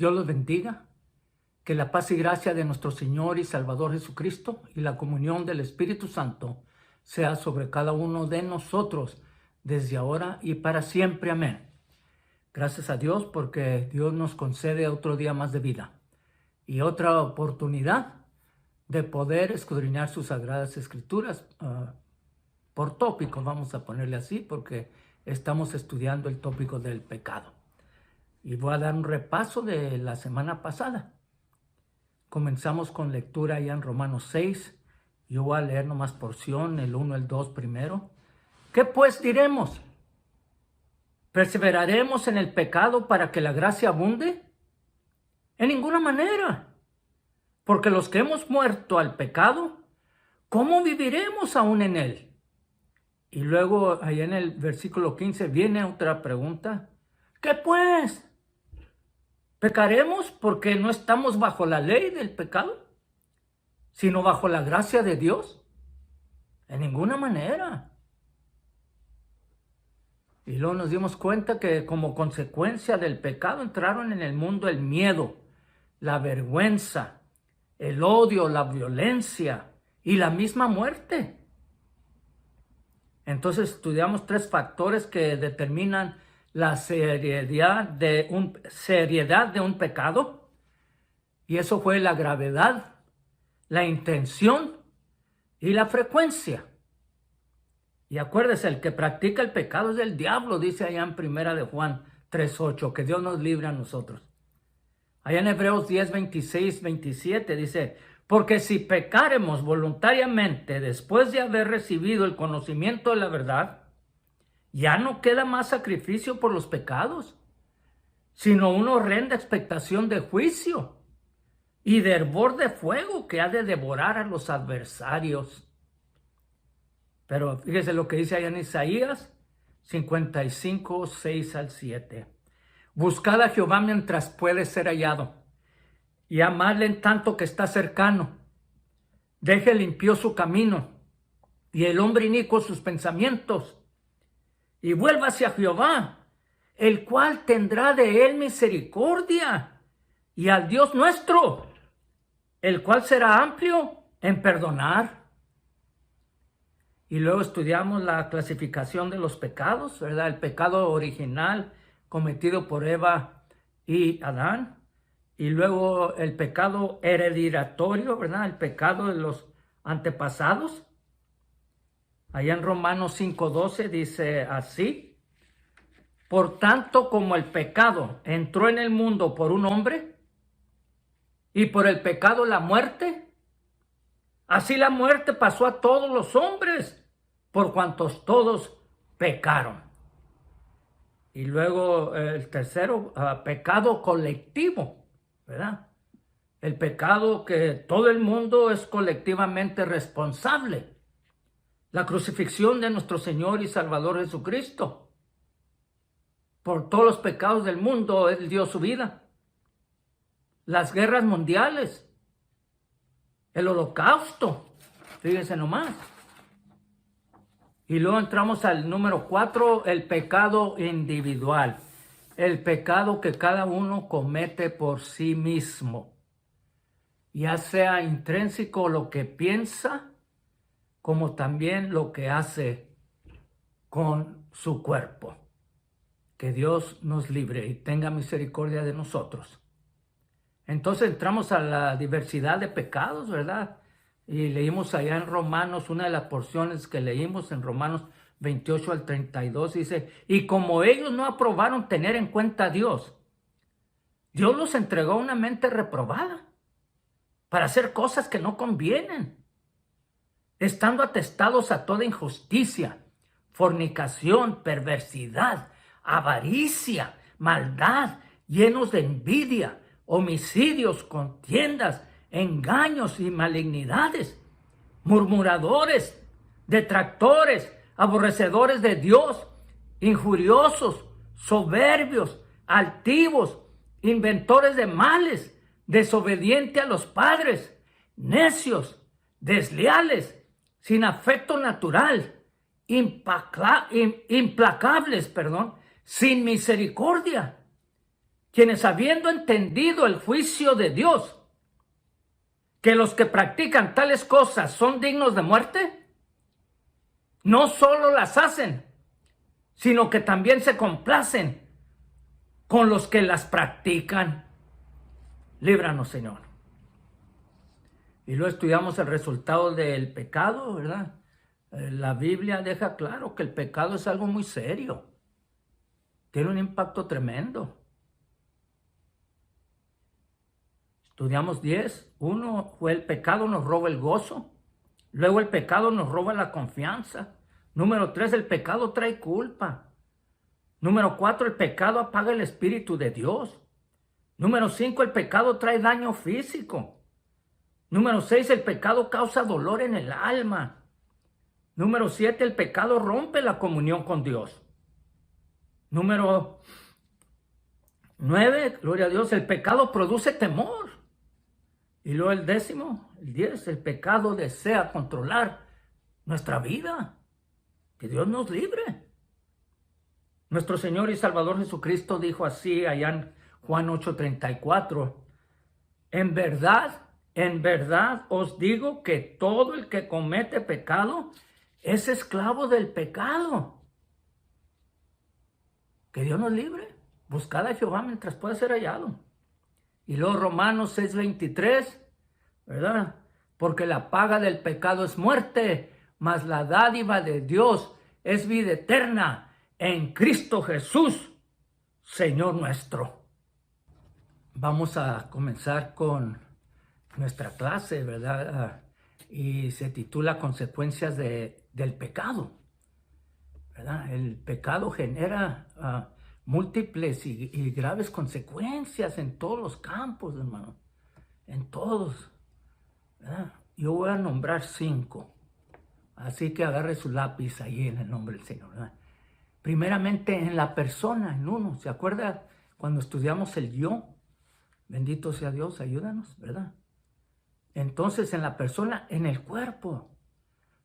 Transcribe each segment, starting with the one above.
Dios los bendiga. Que la paz y gracia de nuestro Señor y Salvador Jesucristo y la comunión del Espíritu Santo sea sobre cada uno de nosotros desde ahora y para siempre. Amén. Gracias a Dios porque Dios nos concede otro día más de vida y otra oportunidad de poder escudriñar sus sagradas escrituras por tópico, vamos a ponerle así, porque estamos estudiando el tópico del pecado. Y voy a dar un repaso de la semana pasada. Comenzamos con lectura allá en Romanos 6. Yo voy a leer nomás porción, el 1, el 2 primero. ¿Qué pues diremos? ¿Perseveraremos en el pecado para que la gracia abunde? En ninguna manera. Porque los que hemos muerto al pecado, ¿cómo viviremos aún en él? Y luego allá en el versículo 15 viene otra pregunta. ¿Qué pues? ¿Pecaremos porque no estamos bajo la ley del pecado, sino bajo la gracia de Dios? En ninguna manera. Y luego nos dimos cuenta que como consecuencia del pecado entraron en el mundo el miedo, la vergüenza, el odio, la violencia y la misma muerte. Entonces estudiamos 3 factores que determinan la seriedad de un pecado, y eso fue la gravedad, la intención y la frecuencia. Y acuérdese, el que practica el pecado es del diablo, dice allá en 1 de Juan 3:8, que Dios nos libre a nosotros. Allá en Hebreos 10, 26, 27 dice, porque si pecaremos voluntariamente después de haber recibido el conocimiento de la verdad, ya no queda más sacrificio por los pecados, sino una horrenda expectación de juicio y de hervor de fuego que ha de devorar a los adversarios. Pero fíjese lo que dice allá en Isaías 55, 6 al 7. Buscad a Jehová mientras puede ser hallado, y amadle en tanto que está cercano. Deje limpio su camino, y el hombre inicuo sus pensamientos, y vuelva hacia Jehová, el cual tendrá de él misericordia, y al Dios nuestro, el cual será amplio en perdonar. Y luego estudiamos la clasificación de los pecados, ¿verdad? El pecado original cometido por Eva y Adán, y luego el pecado hereditario, ¿verdad? El pecado de los antepasados. Allá en Romanos 5:12 dice así, por tanto como el pecado entró en el mundo por un hombre, y por el pecado la muerte, así la muerte pasó a todos los hombres, por cuantos todos pecaron. Y luego el tercero, pecado colectivo, ¿verdad? El pecado que todo el mundo es colectivamente responsable. La crucifixión de nuestro Señor y Salvador Jesucristo. Por todos los pecados del mundo, Él dio su vida. Las guerras mundiales. El holocausto. Fíjense nomás. Y luego entramos al número 4, el pecado individual. El pecado que cada uno comete por sí mismo. Ya sea intrínseco lo que piensa, como también lo que hace con su cuerpo. Que Dios nos libre y tenga misericordia de nosotros. Entonces entramos a la diversidad de pecados, ¿verdad? Y leímos allá en Romanos, una de las porciones que leímos en Romanos 28 al 32, dice, y como ellos no aprobaron tener en cuenta a Dios, Dios los entregó a una mente reprobada para hacer cosas que no convienen, estando atestados a toda injusticia, fornicación, perversidad, avaricia, maldad, llenos de envidia, homicidios, contiendas, engaños y malignidades, murmuradores, detractores, aborrecedores de Dios, injuriosos, soberbios, altivos, inventores de males, desobedientes a los padres, necios, desleales, sin afecto natural, implacables, sin misericordia, quienes habiendo entendido el juicio de Dios, que los que practican tales cosas son dignos de muerte, no solo las hacen, sino que también se complacen con los que las practican. Líbranos, Señor. Y luego estudiamos el resultado del pecado, ¿verdad? La Biblia deja claro que el pecado es algo muy serio. Tiene un impacto tremendo. Estudiamos 10. Uno fue el pecado nos roba el gozo. Luego el pecado nos roba la confianza. Número 3, el pecado trae culpa. Número 4, el pecado apaga el Espíritu de Dios. Número 5, el pecado trae daño físico. Número 6, el pecado causa dolor en el alma. Número 7, el pecado rompe la comunión con Dios. Número 9, gloria a Dios, el pecado produce temor. Y luego el 10, el pecado desea controlar nuestra vida. Que Dios nos libre. Nuestro Señor y Salvador Jesucristo dijo así allá en Juan 8:34. En verdad os digo que todo el que comete pecado es esclavo del pecado. Que Dios nos libre. Buscad a Jehová mientras pueda ser hallado. Y luego Romanos 6:23, ¿verdad? Porque la paga del pecado es muerte, mas la dádiva de Dios es vida eterna en Cristo Jesús, Señor nuestro. Vamos a comenzar con nuestra clase, ¿verdad? Y se titula Consecuencias del pecado, ¿verdad? El pecado genera múltiples y graves consecuencias en todos los campos, hermano, en todos, ¿verdad? Yo voy a nombrar 5, así que agarre su lápiz ahí en el nombre del Señor, ¿verdad? Primeramente en la persona, en uno, ¿se acuerda cuando estudiamos el yo? Bendito sea Dios, ayúdanos, ¿verdad? Entonces en la persona, en el cuerpo,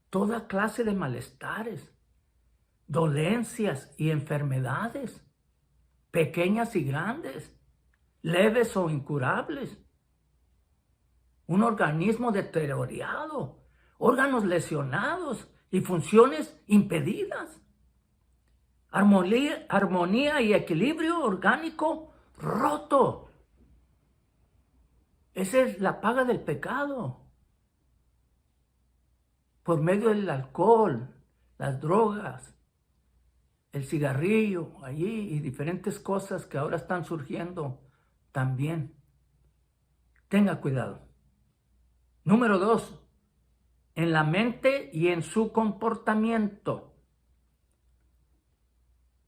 toda clase de malestares, dolencias y enfermedades, pequeñas y grandes, leves o incurables. Un organismo deteriorado, órganos lesionados y funciones impedidas. Armonía y equilibrio orgánico roto. Esa es la paga del pecado. Por medio del alcohol, las drogas, el cigarrillo allí y diferentes cosas que ahora están surgiendo también. Tenga cuidado. Número 2, en la mente y en su comportamiento.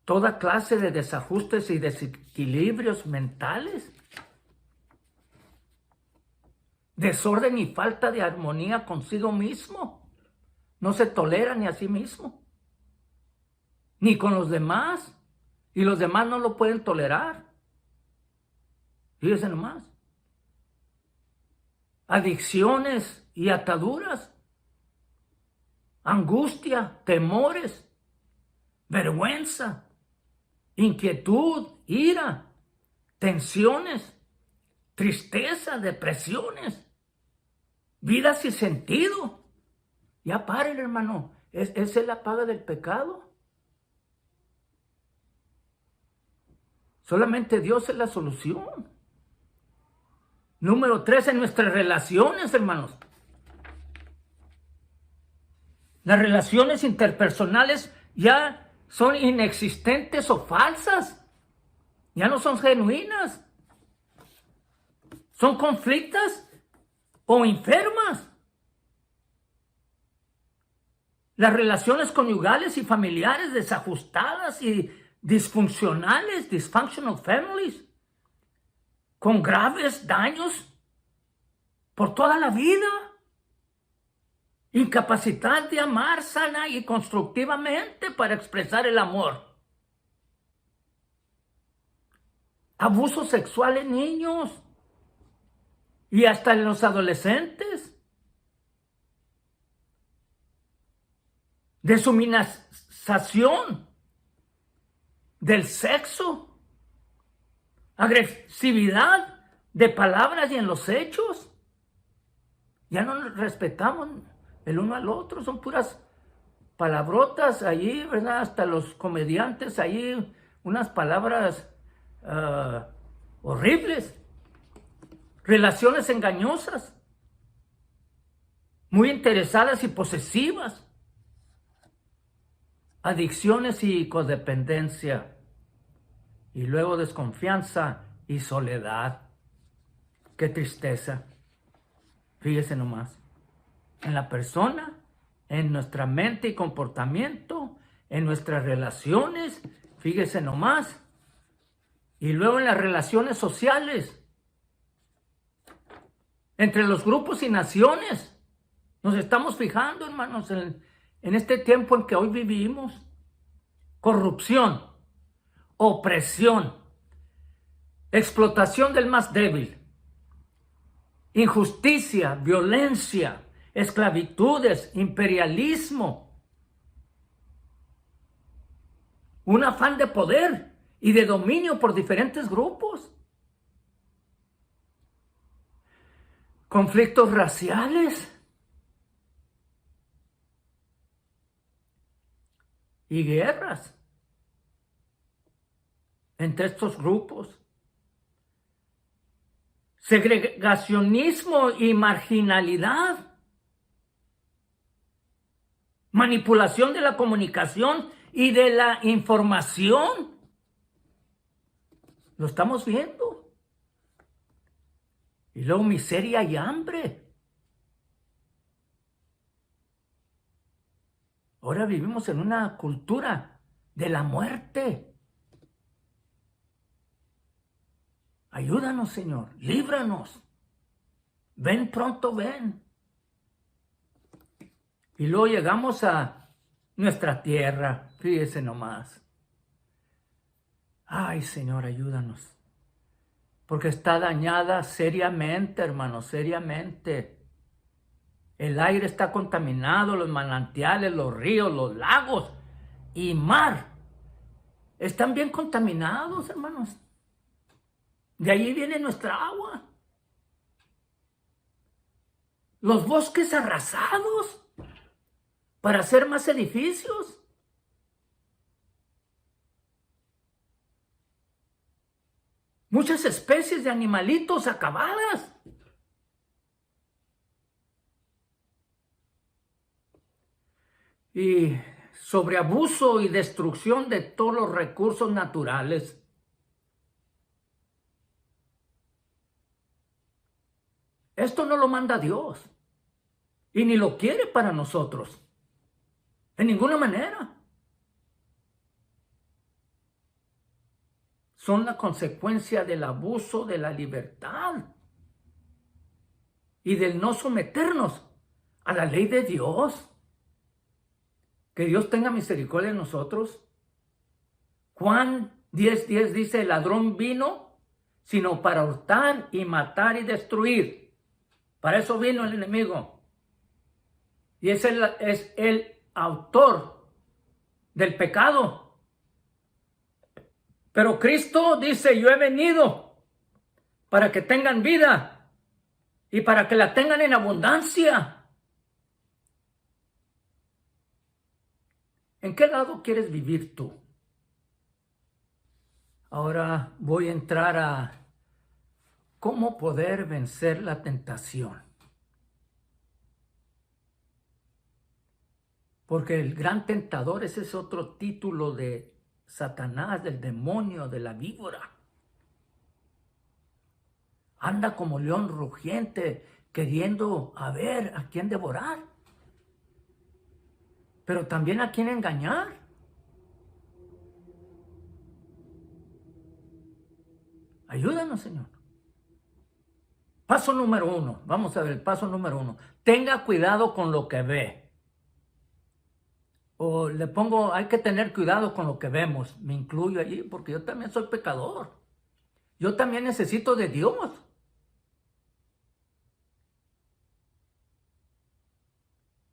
Toda clase de desajustes y desequilibrios mentales. Desorden y falta de armonía consigo mismo. No se tolera ni a sí mismo, ni con los demás. Y los demás no lo pueden tolerar. Fíjense nomás. Adicciones y ataduras. Angustia, temores, vergüenza, inquietud, ira, tensiones, tristeza, depresiones, vida sin sentido. Ya paren, hermano. Esa es la paga del pecado. Solamente Dios es la solución. Número 3, en nuestras relaciones, hermanos. Las relaciones interpersonales ya son inexistentes o falsas. Ya no son genuinas. Son conflictas o enfermas. Las relaciones conyugales y familiares desajustadas y disfuncionales, dysfunctional families, con graves daños por toda la vida. Incapacidad de amar sana y constructivamente para expresar el amor. Abuso sexual en niños y hasta en los adolescentes. Deshumanización del sexo. agresividad de palabras y en los hechos. Ya no nos respetamos el uno al otro, son puras palabrotas allí, ¿verdad? Hasta los comediantes allí, unas palabras horribles, relaciones engañosas, muy interesadas y posesivas, adicciones y codependencia, y luego desconfianza y soledad. Qué tristeza. Fíjese nomás, en la persona, en nuestra mente y comportamiento, en nuestras relaciones, fíjese nomás, y luego en las relaciones sociales, entre los grupos y naciones. Nos estamos fijando, hermanos, en este tiempo en que hoy vivimos. Corrupción, opresión, explotación del más débil, injusticia, violencia, esclavitudes, imperialismo, un afán de poder y de dominio por diferentes grupos, conflictos raciales y guerras entre estos grupos, segregacionismo y marginalidad, manipulación de la comunicación y de la información. Lo estamos viendo. Y luego miseria y hambre. Ahora vivimos en una cultura de la muerte. Ayúdanos, Señor, líbranos. Ven pronto, ven. Y luego llegamos a nuestra tierra, fíjese nomás. Ay, Señor, ayúdanos. Porque está dañada seriamente, hermanos, seriamente. El aire está contaminado, los manantiales, los ríos, los lagos y mar están bien contaminados, hermanos. De allí viene nuestra agua. Los bosques arrasados para hacer más edificios. Muchas especies de animalitos acabadas. Y sobreabuso y destrucción de todos los recursos naturales. Esto no lo manda Dios y ni lo quiere para nosotros, en ninguna manera. Son la consecuencia del abuso de la libertad y del no someternos a la ley de Dios. Que Dios tenga misericordia de nosotros. Juan 10:10 dice, el ladrón vino sino para hurtar y matar y destruir. Para eso vino el enemigo. Y es el autor del pecado. Pero Cristo dice, yo he venido para que tengan vida y para que la tengan en abundancia. ¿En qué lado quieres vivir tú? Ahora voy a entrar a cómo poder vencer la tentación. Porque el gran tentador, ese es otro título de Satanás, del demonio, de la víbora. Anda como león rugiente, queriendo a ver a quién devorar. Pero también a quién engañar. Ayúdanos, Señor. Paso número 1. Vamos a ver el paso número 1. Tenga cuidado con lo que ve. O le pongo, hay que tener cuidado con lo que vemos. Me incluyo allí porque yo también soy pecador. Yo también necesito de Dios.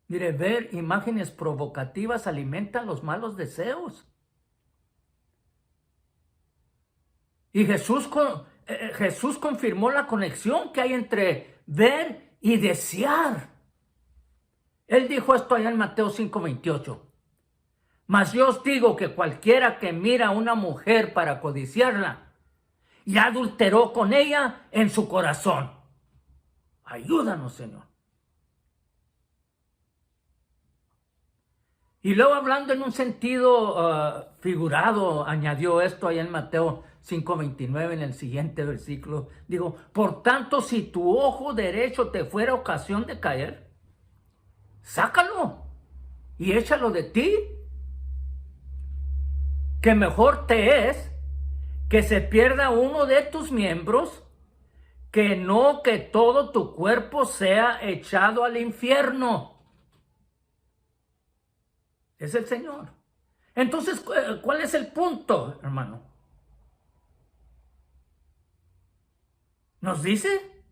Mire, ver imágenes provocativas alimenta los malos deseos. Y Jesús confirmó la conexión que hay entre ver y desear. Él dijo esto allá en Mateo 5:28. Mas yo os digo que cualquiera que mira a una mujer para codiciarla, ya adulteró con ella en su corazón. Ayúdanos, Señor. Y luego, hablando en un sentido figurado, añadió esto allá en Mateo 5:29, en el siguiente versículo. Digo, por tanto, si tu ojo derecho te fuera ocasión de caer, sácalo y échalo de ti, que mejor te es que se pierda uno de tus miembros, que no que todo tu cuerpo sea echado al infierno. Es el Señor. Entonces, ¿cuál es el punto, hermano? Nos dice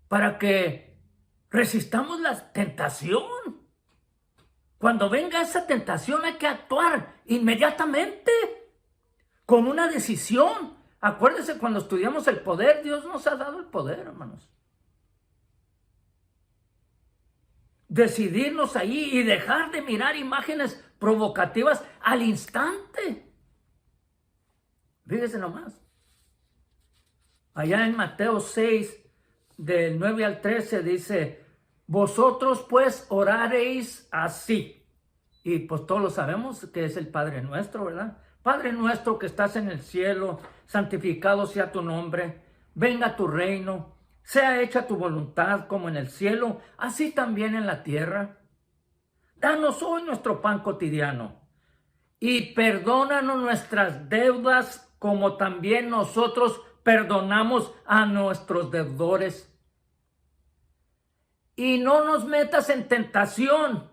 para que resistamos la tentación. Cuando venga esa tentación hay que actuar inmediatamente, con una decisión. Acuérdense, cuando estudiamos el poder, Dios nos ha dado el poder, hermanos. Decidirnos ahí y dejar de mirar imágenes provocativas al instante. Fíjese nomás. Allá en Mateo 6, del 9 al 13, dice, vosotros pues oraréis así. Y pues todos lo sabemos que es el Padre Nuestro, ¿verdad? Padre nuestro que estás en el cielo, santificado sea tu nombre, venga tu reino, sea hecha tu voluntad como en el cielo, así también en la tierra. Danos hoy nuestro pan cotidiano y perdónanos nuestras deudas como también nosotros perdonamos a nuestros deudores. Y no nos metas en tentación,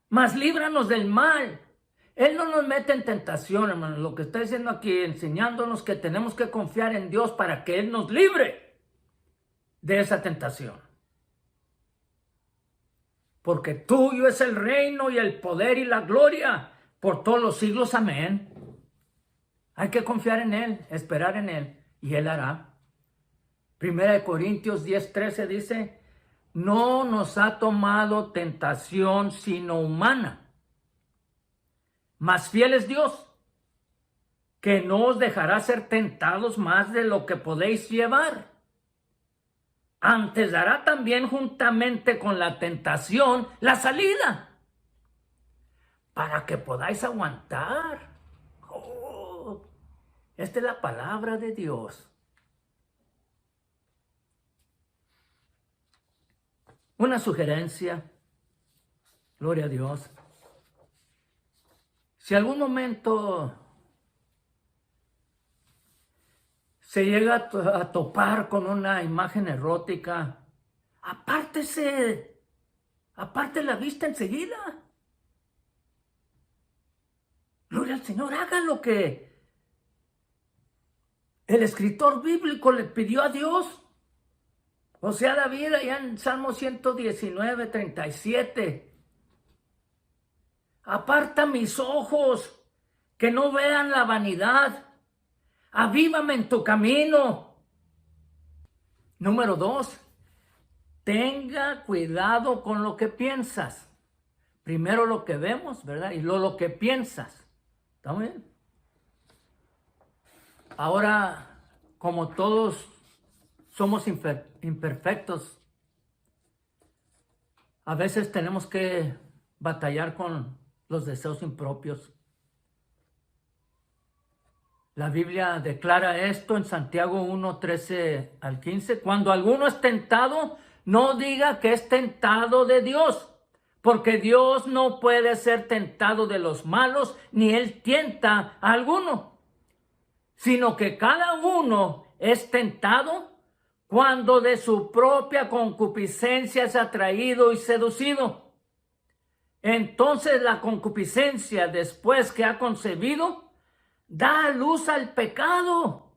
mas líbranos del mal. Él no nos mete en tentación, hermano. Lo que está diciendo aquí, enseñándonos que tenemos que confiar en Dios para que Él nos libre de esa tentación. Porque tuyo es el reino y el poder y la gloria por todos los siglos. Amén. Hay que confiar en Él, esperar en Él, y Él hará. 1 Corintios 10:13 dice, no nos ha tomado tentación sino humana, mas fiel es Dios, que no os dejará ser tentados más de lo que podéis llevar. Antes dará también juntamente con la tentación la salida, para que podáis aguantar. Oh, esta es la palabra de Dios. Una sugerencia, gloria a Dios. Si algún momento se llega a topar con una imagen erótica, apártese, aparte la vista enseguida. Gloria al Señor, haga lo que el escritor bíblico le pidió a Dios. O sea, David, allá en Salmo 119:37. Aparta mis ojos, que no vean la vanidad. Avívame en tu camino. Número 2, tenga cuidado con lo que piensas. Primero lo que vemos, ¿verdad? Y luego lo que piensas. ¿Está muy bien? Ahora, como todos somos imperfectos, a veces tenemos que batallar con los deseos impropios. La Biblia declara esto en Santiago 1:13 al 15. Cuando alguno es tentado, no diga que es tentado de Dios, porque Dios no puede ser tentado de los malos, ni Él tienta a alguno, sino que cada uno es tentado cuando de su propia concupiscencia es atraído y seducido. Entonces la concupiscencia, después que ha concebido, da luz al pecado,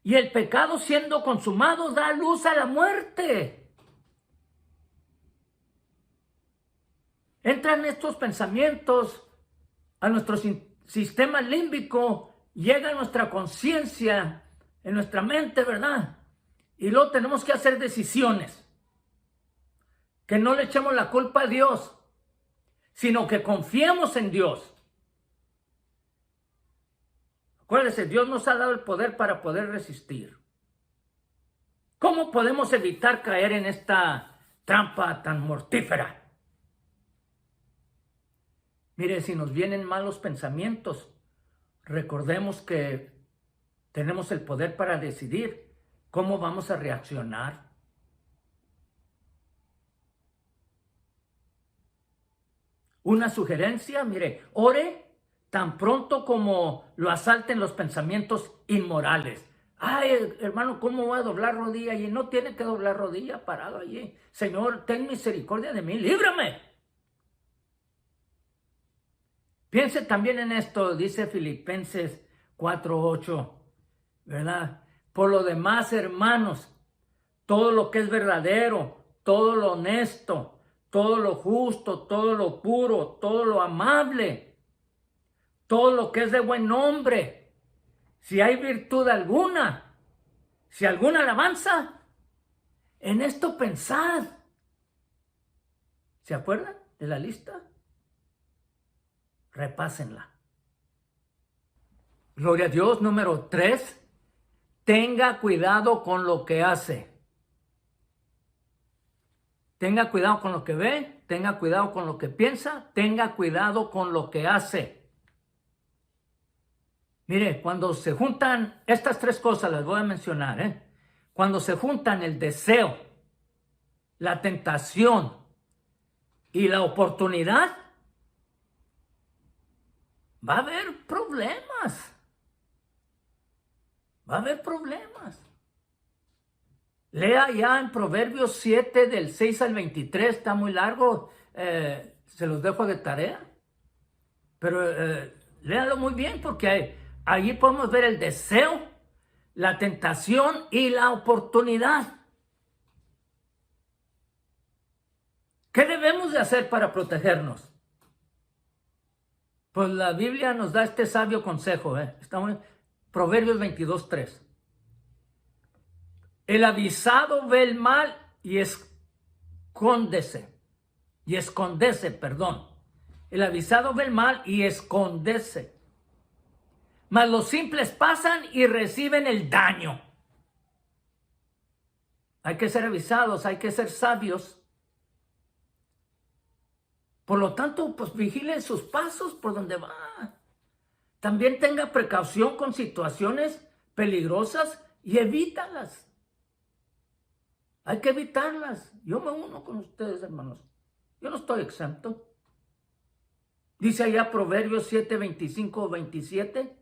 y el pecado, siendo consumado, da luz a la muerte. Entran estos pensamientos a nuestro sistema límbico, llega a nuestra conciencia en nuestra mente, ¿verdad? Y luego tenemos que hacer decisiones. Que no le echemos la culpa a Dios, sino que confiemos en Dios. Acuérdense, Dios nos ha dado el poder para poder resistir. ¿Cómo podemos evitar caer en esta trampa tan mortífera? Mire, si nos vienen malos pensamientos, recordemos que tenemos el poder para decidir cómo vamos a reaccionar. Una sugerencia, mire, ore tan pronto como lo asalten los pensamientos inmorales. Ay, hermano, ¿cómo voy a doblar rodilla allí? No tiene que doblar rodilla parado allí. Señor, ten misericordia de mí, líbrame. Piense también en esto, dice Filipenses 4:8, ¿verdad? Por lo demás, hermanos, todo lo que es verdadero, todo lo honesto, todo lo justo, todo lo puro, todo lo amable, todo lo que es de buen nombre, si hay virtud alguna, si alguna alabanza, en esto pensad. ¿Se acuerdan de la lista? Repásenla. Gloria a Dios. Número 3, tenga cuidado con lo que hace. Tenga cuidado con lo que ve, tenga cuidado con lo que piensa, tenga cuidado con lo que hace. Mire, cuando se juntan estas 3 cosas, las voy a mencionar, Cuando se juntan el deseo, la tentación y la oportunidad, va a haber problemas. Va a haber problemas. Lea ya en Proverbios 7 del 6 al 23, está muy largo, se los dejo de tarea. Pero léalo muy bien porque allí podemos ver el deseo, la tentación y la oportunidad. ¿Qué debemos de hacer para protegernos? Pues la Biblia nos da este sabio consejo, Estamos en Proverbios 22:3. El avisado ve el mal y escóndese. El avisado ve el mal y escóndese. Mas los simples pasan y reciben el daño. Hay que ser avisados, hay que ser sabios. Por lo tanto, pues vigile sus pasos por donde va. También tenga precaución con situaciones peligrosas y evítalas. Hay que evitarlas. Yo me uno con ustedes, hermanos. Yo no estoy exento. Dice allá Proverbios 7, 25, 27.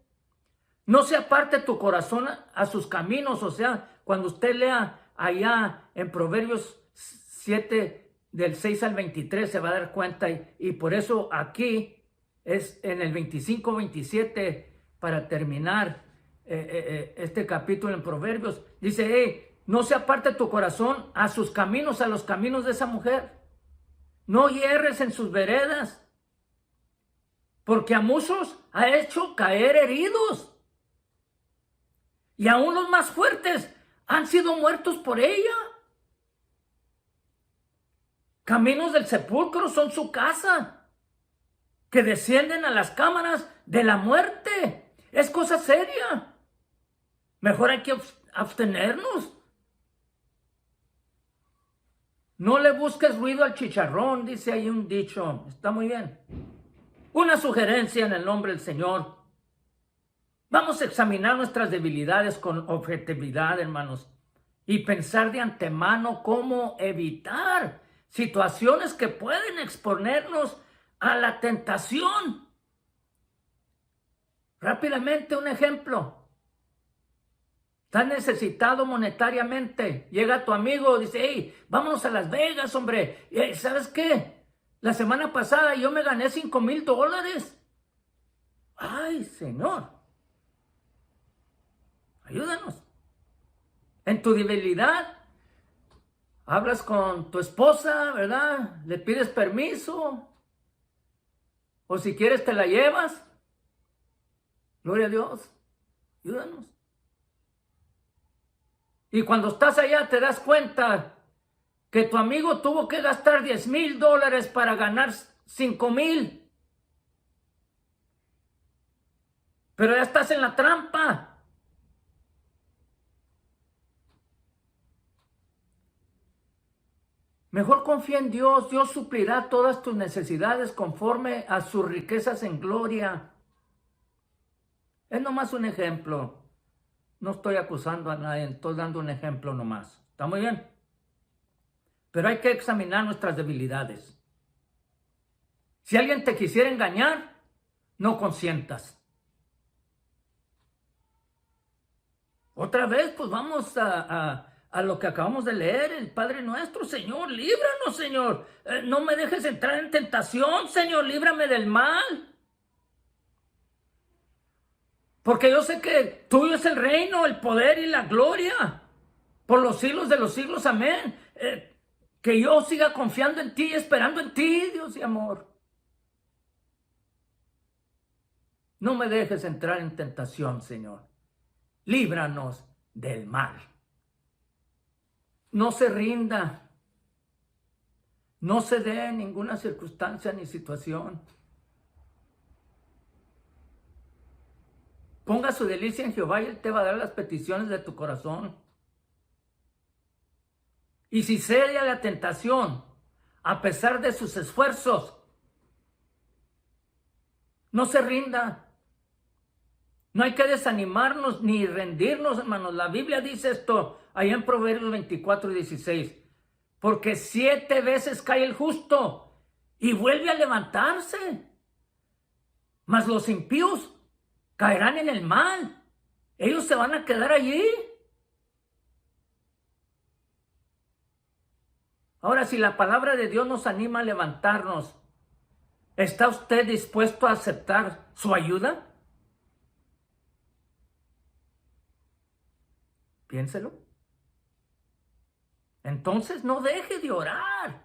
No se aparte tu corazón a sus caminos. O sea, cuando usted lea allá en Proverbios 7, del 6 al 23, se va a dar cuenta. Y por eso aquí es en el 25, 27, para terminar este capítulo en Proverbios. Dice, no se aparte tu corazón a sus caminos, a los caminos de esa mujer. No hierres en sus veredas, porque a muchos ha hecho caer heridos. Y aún los más fuertes han sido muertos por ella. Caminos del sepulcro son su casa, que descienden a las cámaras de la muerte. Es cosa seria. Mejor hay que abstenernos. No le busques ruido al chicharrón, dice ahí un dicho. Está muy bien. Una sugerencia en el nombre del Señor. Vamos a examinar nuestras debilidades con objetividad, hermanos, y pensar de antemano cómo evitar situaciones que pueden exponernos a la tentación. Rápidamente, un ejemplo. Estás necesitado monetariamente. Llega tu amigo, dice, hey, vámonos a Las Vegas, hombre. ¿Sabes qué? La semana pasada yo me gané $5,000. Ay, Señor. Ayúdanos. En tu debilidad, hablas con tu esposa, ¿verdad? Le pides permiso. O si quieres te la llevas. Gloria a Dios. Ayúdanos. Y cuando estás allá te das cuenta que tu amigo tuvo que gastar $10,000 para ganar 5,000. Pero ya estás en la trampa. Mejor confía en Dios. Dios suplirá todas tus necesidades conforme a sus riquezas en gloria. Es nomás un ejemplo. No estoy acusando a nadie, estoy dando un ejemplo nomás. ¿Está muy bien? Pero hay que examinar nuestras debilidades. Si alguien te quisiera engañar, no consientas. Otra vez, pues vamos a lo que acabamos de leer, el Padre Nuestro. Señor, líbranos, Señor. No me dejes entrar en tentación, Señor, líbrame del mal. Porque yo sé que tuyo es el reino, el poder y la gloria, por los siglos de los siglos, amén. Que yo siga confiando en ti y esperando en ti, Dios de amor. No me dejes entrar en tentación, Señor. Líbranos del mal. No se rinda. No se dé en ninguna circunstancia ni situación. Ponga su delicia en Jehová y Él te va a dar las peticiones de tu corazón. Y si cede a la tentación, a pesar de sus esfuerzos, no se rinda. No hay que desanimarnos ni rendirnos, hermanos. La Biblia dice esto, allá en Proverbios 24:16. Porque 7 veces cae el justo y vuelve a levantarse. Mas los impíos caerán en el mal. Ellos se van a quedar allí. Ahora, si la palabra de Dios nos anima a levantarnos, ¿está usted dispuesto a aceptar su ayuda? Piénselo. Entonces no deje de orar,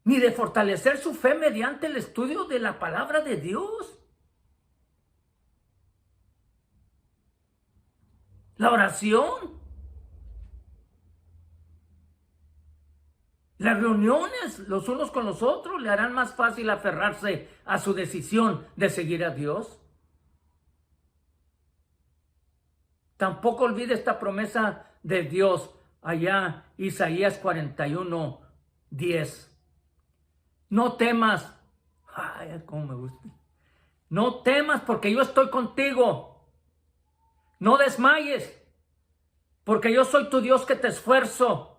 ni de fortalecer su fe mediante el estudio de la palabra de Dios. La oración. Las reuniones los unos con los otros le harán más fácil aferrarse a su decisión de seguir a Dios. Tampoco olvide esta promesa de Dios allá, Isaías 41:10. No temas. Ay, cómo me gusta. No temas porque yo estoy contigo. No desmayes porque yo soy tu Dios que te esfuerzo.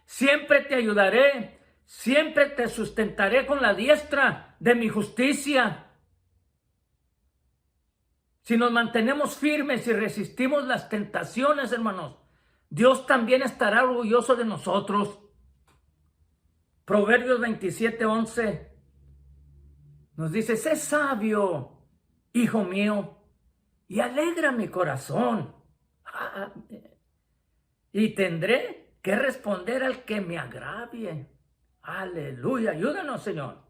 Siempre te ayudaré. Siempre te sustentaré con la diestra de mi justicia. Si nos mantenemos firmes y resistimos las tentaciones, hermanos, Dios también estará orgulloso de nosotros. Proverbios 27:11 nos dice, sé sabio, hijo mío, y alegra mi corazón. Y tendré que responder al que me agravie. Aleluya, ayúdanos, Señor.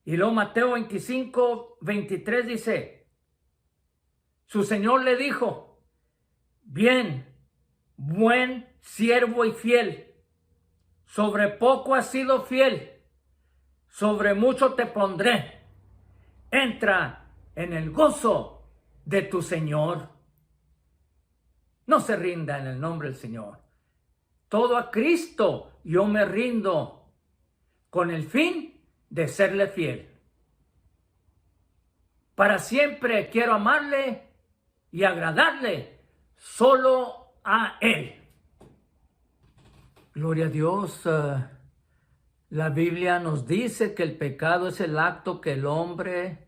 Y luego Mateo 25:23 dice, su Señor le dijo, bien, buen siervo y fiel, sobre poco has sido fiel, sobre mucho te pondré. Entra en el gozo de tu Señor. No se rinda en el nombre del Señor. Todo a Cristo yo me rindo, con el fin de serle fiel. Para siempre quiero amarle y agradarle solo a Él. Gloria a Dios. La Biblia nos dice que el pecado es el acto que el hombre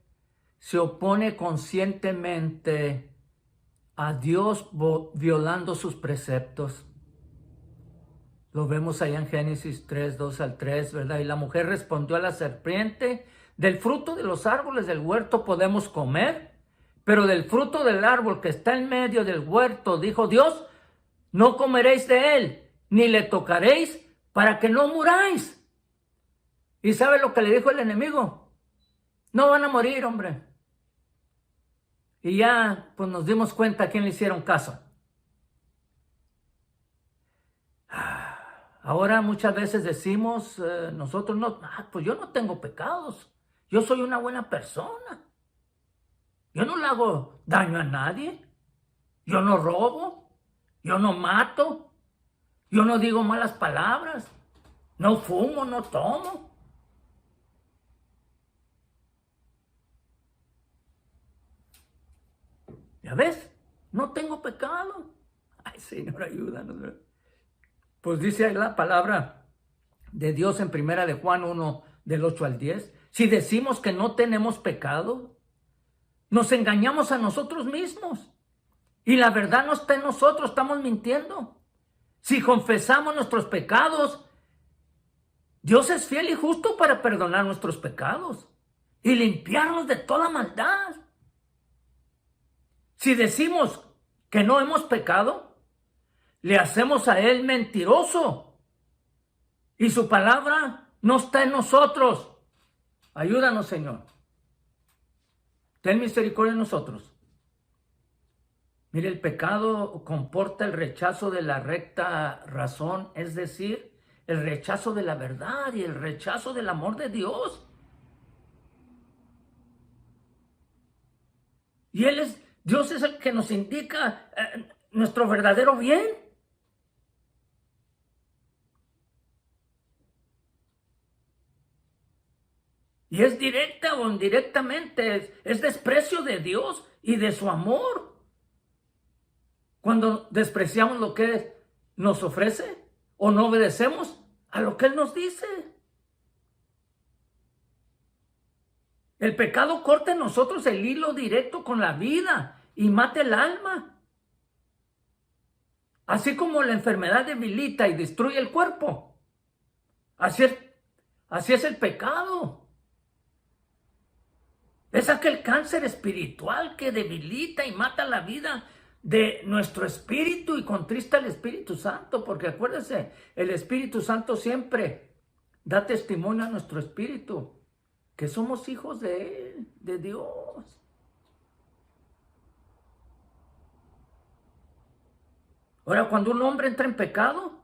se opone conscientemente a Dios violando sus preceptos. Lo vemos allá en Génesis 3:2-3, ¿verdad? Y la mujer respondió a la serpiente, del fruto de los árboles del huerto podemos comer, pero del fruto del árbol que está en medio del huerto, dijo Dios, no comeréis de él, ni le tocaréis, para que no muráis. ¿Y sabe lo que le dijo el enemigo? No van a morir, hombre. Y ya pues nos dimos cuenta a quién le hicieron caso. Ahora muchas veces decimos, nosotros no, pues yo no tengo pecados, yo soy una buena persona, yo no le hago daño a nadie, yo no robo, yo no mato, yo no digo malas palabras, no fumo, no tomo. ¿Ya ves? No tengo pecado. Ay, Señor, ayúdanos, ¿verdad? Pues dice ahí la palabra de Dios en primera de Juan 1, del 8 al 10. Si decimos que no tenemos pecado, nos engañamos a nosotros mismos. Y la verdad no está en nosotros, estamos mintiendo. Si confesamos nuestros pecados, Dios es fiel y justo para perdonar nuestros pecados y limpiarnos de toda maldad. Si decimos que no hemos pecado, le hacemos a Él mentiroso y su palabra no está en nosotros. Ayúdanos, Señor. Ten misericordia de nosotros. Mire, el pecado comporta el rechazo de la recta razón, es decir, el rechazo de la verdad y el rechazo del amor de Dios. Y Dios es el que nos indica nuestro verdadero bien. Y es directa o indirectamente, es desprecio de Dios y de su amor. Cuando despreciamos lo que Él nos ofrece o no obedecemos a lo que Él nos dice. El pecado corta en nosotros el hilo directo con la vida y mata el alma. Así como la enfermedad debilita y destruye el cuerpo. Así es el pecado. Es aquel cáncer espiritual que debilita y mata la vida de nuestro espíritu y contrista al Espíritu Santo, porque acuérdense, el Espíritu Santo siempre da testimonio a nuestro espíritu que somos hijos de Él, de Dios. Ahora, cuando un hombre entra en pecado,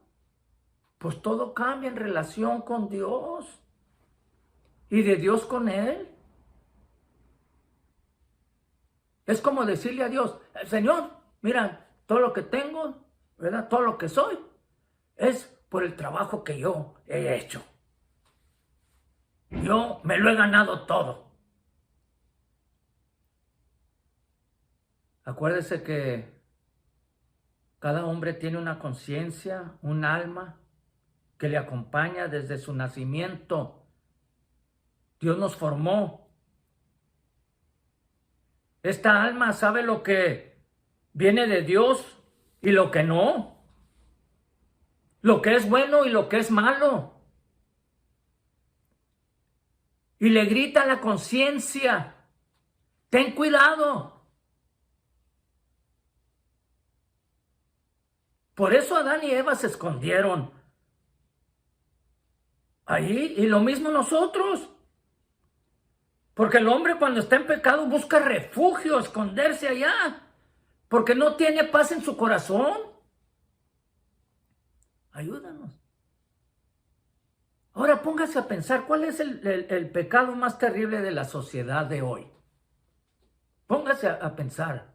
pues todo cambia en relación con Dios y de Dios con Él. Es como decirle a Dios, Señor, mira, todo lo que tengo, ¿verdad? Todo lo que soy, es por el trabajo que yo he hecho. Yo me lo he ganado todo. Acuérdese que cada hombre tiene una conciencia, un alma que le acompaña desde su nacimiento. Dios nos formó. Esta alma sabe lo que viene de Dios y lo que no. Lo que es bueno y lo que es malo. Y le grita a la conciencia, ten cuidado. Por eso Adán y Eva se escondieron ahí, y lo mismo nosotros. Porque el hombre cuando está en pecado busca refugio, esconderse allá, porque no tiene paz en su corazón. Ayúdanos. Ahora póngase a pensar, ¿cuál es el pecado más terrible de la sociedad de hoy? Póngase a pensar.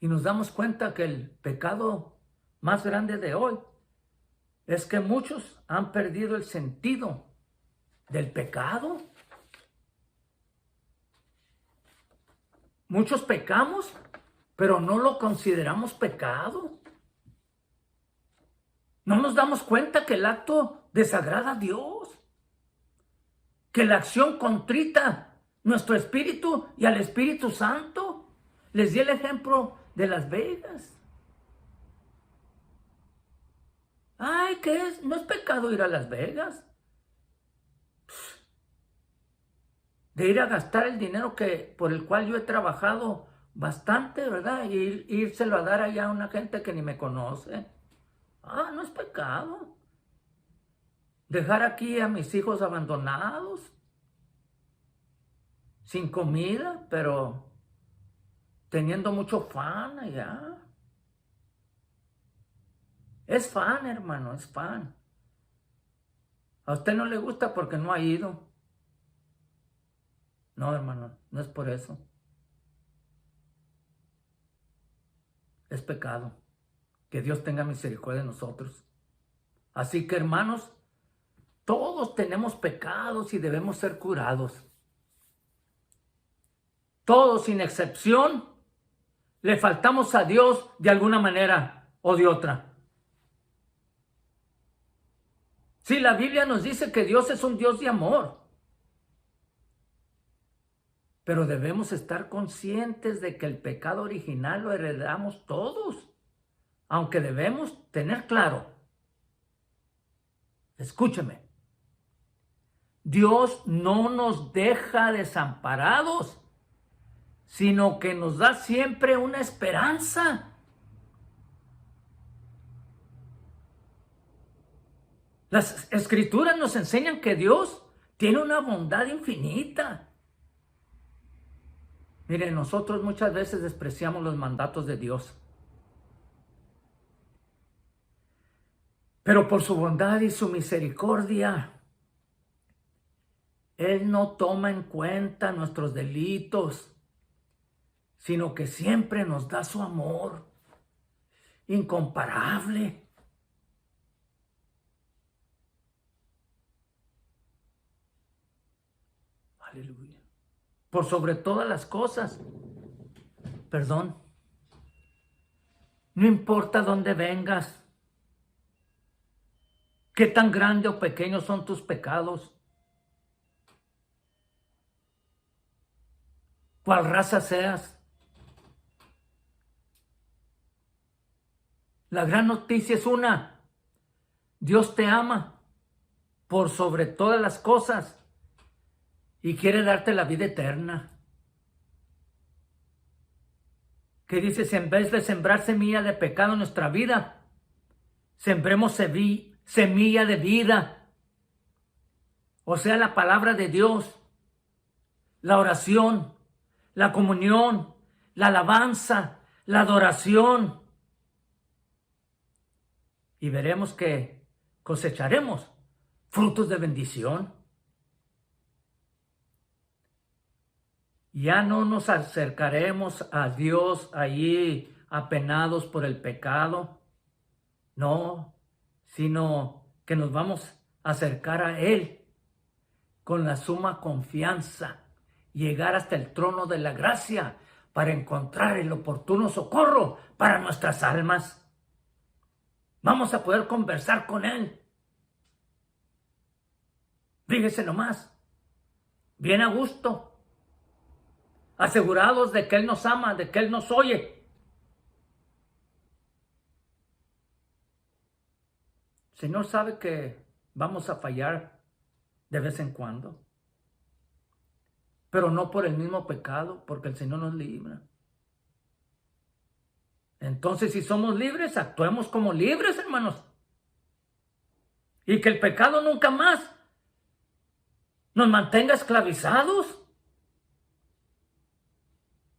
Y nos damos cuenta que el pecado más grande de hoy es que muchos han perdido el sentido del pecado. Muchos pecamos, pero no lo consideramos pecado. No nos damos cuenta que el acto desagrada a Dios, que la acción contrita nuestro espíritu y al Espíritu Santo. Les di el ejemplo de Las Vegas. Ay, ¿qué es? No es pecado ir a Las Vegas. De ir a gastar el dinero por el cual yo he trabajado bastante, ¿verdad? Y írselo a dar allá a una gente que ni me conoce. Ah, no es pecado. Dejar aquí a mis hijos abandonados, sin comida, pero teniendo mucho fan allá. Es fan, hermano, es fan. A usted no le gusta porque no ha ido. No, hermano, no es por eso. Es pecado. Que Dios tenga misericordia de nosotros. Así que, hermanos, todos tenemos pecados y debemos ser curados. Todos, sin excepción, le faltamos a Dios de alguna manera o de otra. Sí, la Biblia nos dice que Dios es un Dios de amor. Pero debemos estar conscientes de que el pecado original lo heredamos todos. Aunque debemos tener claro. Escúcheme. Dios no nos deja desamparados, sino que nos da siempre una esperanza. Las Escrituras nos enseñan que Dios tiene una bondad infinita. Miren, nosotros muchas veces despreciamos los mandatos de Dios. Pero por su bondad y su misericordia, Él no toma en cuenta nuestros delitos, sino que siempre nos da su amor incomparable. Aleluya. Por sobre todas las cosas. Perdón. No importa dónde vengas. Qué tan grande o pequeños son tus pecados. Cuál raza seas. La gran noticia es una. Dios te ama por sobre todas las cosas y quiere darte la vida eterna. Que dices, en vez de sembrar semilla de pecado en nuestra vida, sembremos semilla de vida. O sea, la palabra de Dios, la oración, la comunión, la alabanza, la adoración. Y veremos que cosecharemos frutos de bendición. Ya no nos acercaremos a Dios allí apenados por el pecado. No, sino que nos vamos a acercar a Él con la suma confianza, llegar hasta el trono de la gracia para encontrar el oportuno socorro para nuestras almas. Vamos a poder conversar con Él. Fíjese nomás, bien a gusto, asegurados de que Él nos ama, de que Él nos oye. El Señor sabe que vamos a fallar de vez en cuando, pero no por el mismo pecado, porque el Señor nos libra. Entonces, si somos libres, actuemos como libres, hermanos. Y que el pecado nunca más nos mantenga esclavizados.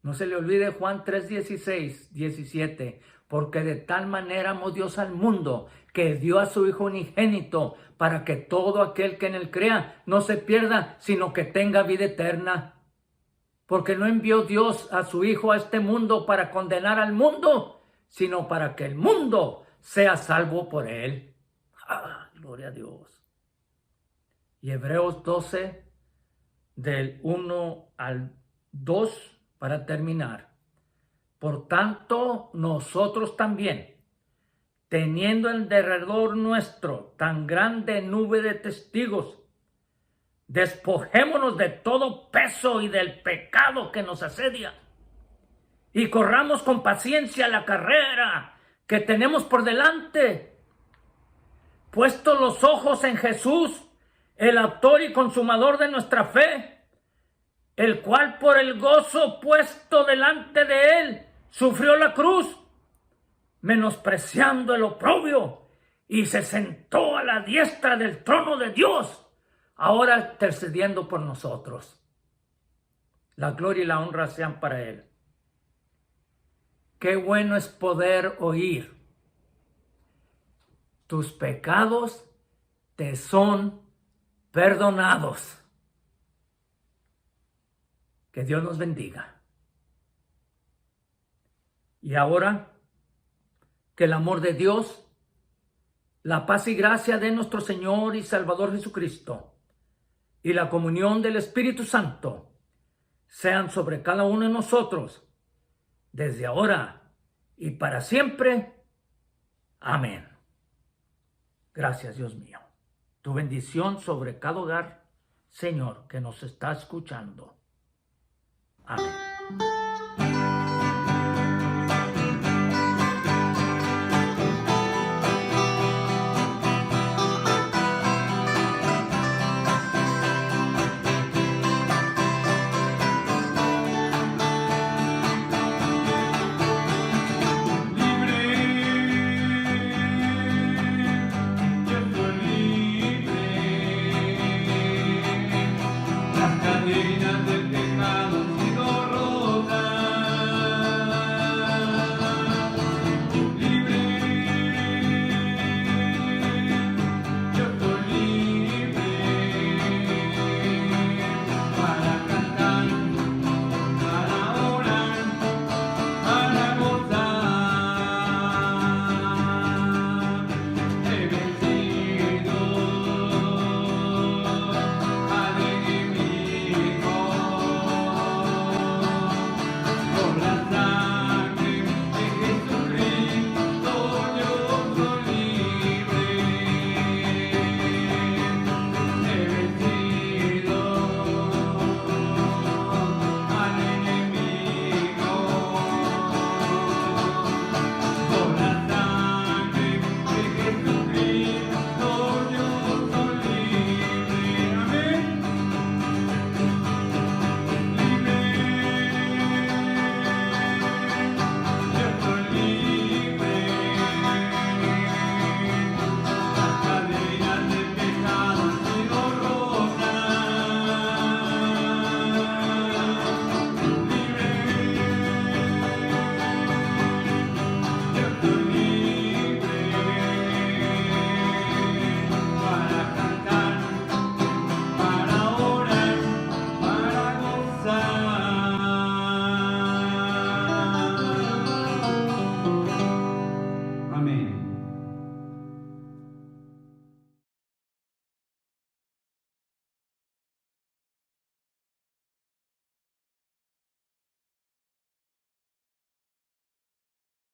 No se le olvide Juan 3:16, 17, porque de tal manera amó Dios al mundo, que dio a su Hijo unigénito, para que todo aquel que en él crea no se pierda, sino que tenga vida eterna. Porque no envió Dios a su Hijo a este mundo para condenar al mundo, sino para que el mundo sea salvo por él. ¡Ah, gloria a Dios! Y Hebreos 12, del 1 al 2, para terminar. Por tanto, nosotros también, teniendo en derredor nuestro tan grande nube de testigos, despojémonos de todo peso y del pecado que nos asedia, y corramos con paciencia la carrera que tenemos por delante, puestos los ojos en Jesús, el autor y consumador de nuestra fe, el cual por el gozo puesto delante de él sufrió la cruz, menospreciando el oprobio, y se sentó a la diestra del trono de Dios, ahora intercediendo por nosotros. La gloria y la honra sean para él. Qué bueno es poder oír tus pecados te son perdonados. Que Dios nos bendiga. Y ahora, que el amor de Dios, la paz y gracia de nuestro Señor y Salvador Jesucristo y la comunión del Espíritu Santo sean sobre cada uno de nosotros, desde ahora y para siempre. Amén. Gracias, Dios mío. Tu bendición sobre cada hogar, Señor, que nos está escuchando. Amén.